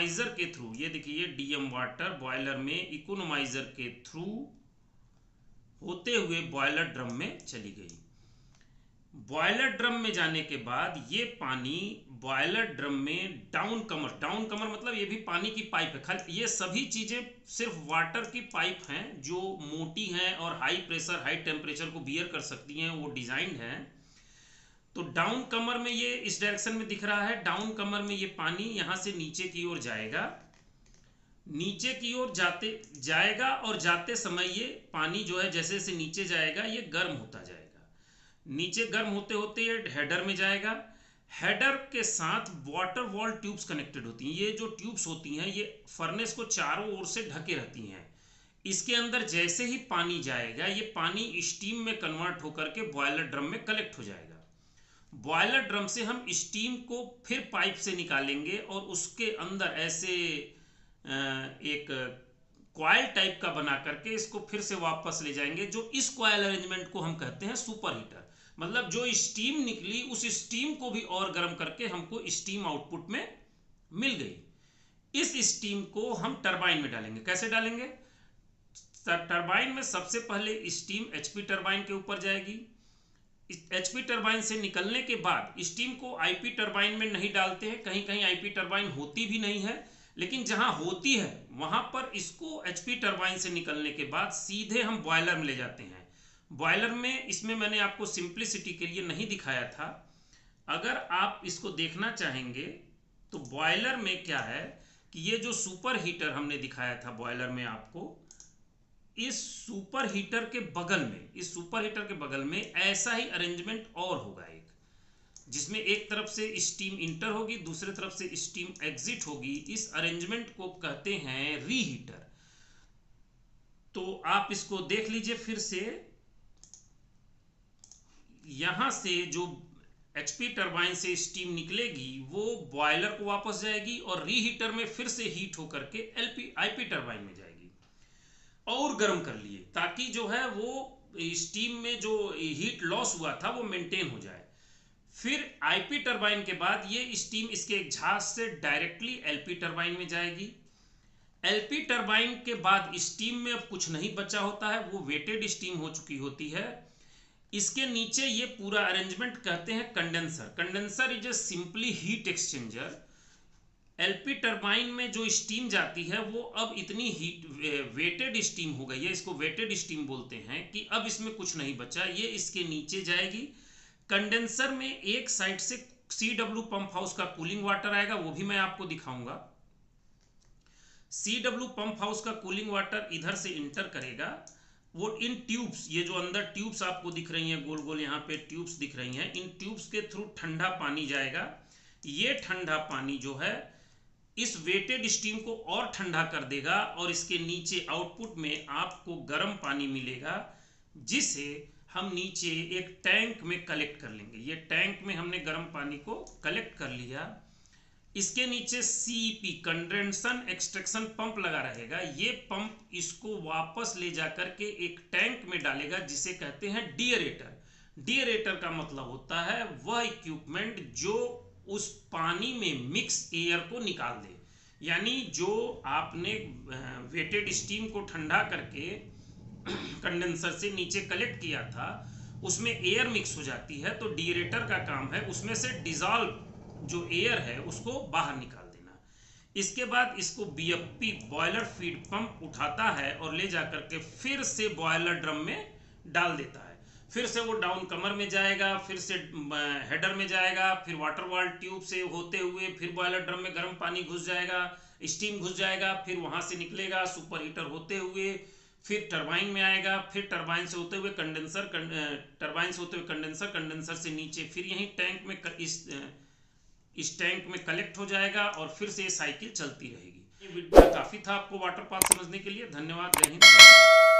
Economiser के through, ये देखिए डीएम वाटर बॉयलर में इकोनोमाइजर के थ्रू होते हुए बॉयलर ड्रम में चली गई। बॉयलर ड्रम में जाने के बाद ये पानी बॉयलर ड्रम में डाउन कमर मतलब ये भी पानी की पाइप है। खाली ये सभी चीज़ें सिर्फ वाटर की पाइप हैं जो मोटी हैं और हाई प्रेशर हाई टेम्परेचर को बियर कर सकती हैं, वो डिज़ाइंड हैं। तो डाउन कमर में ये इस डायरेक्शन में दिख रहा है, डाउन कमर में ये पानी यहाँ से नीचे की ओर जाएगा, नीचे की ओर जाएगा और जाते समय ये पानी जो है जैसे जैसे नीचे जाएगा ये गर्म होता जाएगा। नीचे गर्म होते होते ये हेडर में जाएगा। हेडर के साथ वाटर वॉल ट्यूब्स कनेक्टेड होती हैं। ये जो ट्यूब्स होती हैं ये फर्नेस को चारों ओर से ढके रहती हैं। इसके अंदर जैसे ही पानी जाएगा ये पानी स्टीम में कन्वर्ट होकर के बॉयलर ड्रम में कलेक्ट हो जाएगा। बॉयलर ड्रम से हम स्टीम को फिर पाइप से निकालेंगे और उसके अंदर ऐसे एक कॉइल टाइप का बना करके इसको फिर से वापस ले जाएंगे। जो इस कॉइल अरेंजमेंट को हम कहते हैं सुपर हीटर। मतलब जो स्टीम निकली उस स्टीम को भी और गर्म करके हमको स्टीम आउटपुट में मिल गई। इस स्टीम को हम टरबाइन में डालेंगे। कैसे डालेंगे? टरबाइन में सबसे पहले स्टीम एचपी टरबाइन के ऊपर जाएगी। एचपी टरबाइन से निकलने के बाद स्टीम को आईपी टरबाइन में नहीं डालते हैं, कहीं कहीं आईपी टरबाइन होती भी नहीं है, लेकिन जहां होती है वहां पर इसको एचपी टरबाइन से निकलने के बाद सीधे हम बॉयलर में ले जाते हैं। बॉयलर में इसमें मैंने आपको सिंप्लिसिटी के लिए नहीं दिखाया था। अगर आप इसको देखना चाहेंगे तो बॉयलर में क्या है कि ये जो सुपर हीटर हमने दिखाया था बॉयलर में आपको, इस सुपर हीटर के बगल में ऐसा ही अरेंजमेंट और होगा एक, जिसमें एक तरफ से स्टीम इंटर होगी, दूसरे तरफ से स्टीम एग्जिट होगी। इस अरेंजमेंट को कहते हैं रीहीटर। तो आप इसको देख लीजिए फिर से। यहां से जो एचपी टरबाइन से स्टीम निकलेगी वो बॉयलर को वापस जाएगी और रीहीटर में फिर से हीट होकर के आईपी टरबाइन में जाएगी। और गर्म कर लिए ताकि जो है वो स्टीम में जो हीट लॉस हुआ था वो मेंटेन हो जाए। फिर आईपी टरबाइन के बाद ये स्टीम इसके एग्जॉस्ट से डायरेक्टली एलपी टरबाइन में जाएगी। एलपी टरबाइन के बाद स्टीम में अब कुछ नहीं बचा होता है, वो वेटेड स्टीम हो चुकी होती है। इसके नीचे ये पूरा अरेंजमेंट कहते हैं condenser. Condenser is a simply heat exchanger. LP turbine में जो स्टीम जाती है वो अब इतनी हीट वेटेड स्टीम हो गई है, इसको वेटेड स्टीम बोलते हैं, कि अब इसमें कुछ नहीं बचा, ये इसके नीचे जाएगी। कंडेंसर में एक साइड से CW पंप हाउस का कूलिंग वाटर आएगा, वो भी मैं आपको दिखाऊंगा। CW पंप हाउस का कूलिंग वाटर इधर से इंटर करेगा। वो इन ट्यूब्स, ये जो अंदर ट्यूब्स आपको दिख रही हैं गोल गोल, यहाँ पे ट्यूब्स दिख रही हैं, इन ट्यूब्स के थ्रू ठंडा पानी जाएगा। ये ठंडा पानी जो है इस वेटेड स्टीम को और ठंडा कर देगा और इसके नीचे आउटपुट में आपको गर्म पानी मिलेगा, जिसे हम नीचे एक टैंक में कलेक्ट कर लेंगे। ये टैंक में हमने गर्म पानी को कलेक्ट कर लिया। इसके नीचे CEP कंडेंसन एक्सट्रैक्शन पंप लगा रहेगा। ये पंप इसको वापस ले जाकर के एक टैंक में डालेगा जिसे कहते हैं डीएरेटर। डीएरेटर का मतलब होता है वह इक्विपमेंट जो उस पानी में मिक्स एयर को निकाल दे। यानी जो आपने वेटेड स्टीम को ठंडा करके कंडेंसर से नीचे कलेक्ट किया था उसमें एयर मिक्स हो जाती है, तो डीएरेटर का काम है उसमें से डिजॉल्व जो एयर है उसको बाहर निकाल देना। इसके बाद इसको BFP बॉयलर फीड पंप उठाता है और ले जाकर के फिर से बॉयलर ड्रम में डाल देता है। फिर से वो डाउन कमर में जाएगा, फिर से हेडर में जाएगा, फिर वाटर वॉल ट्यूब से होते हुए फिर बॉयलर ड्रम में गर्म पानी घुस जाएगा, स्टीम घुस जाएगा, फिर वहां से निकलेगा सुपर हीटर होते हुए, फिर टरबाइन में आएगा, फिर टरबाइन से होते हुए कंडेंसर, टरबाइन से होते हुए कंडेंसर, कंडेंसर से नीचे फिर यही टैंक में इस टैंक में कलेक्ट हो जाएगा और फिर से ये साइकिल चलती रहेगी। ये वीडियो काफ़ी था आपको वाटर पाथ समझने के लिए। धन्यवाद। जय हिंद।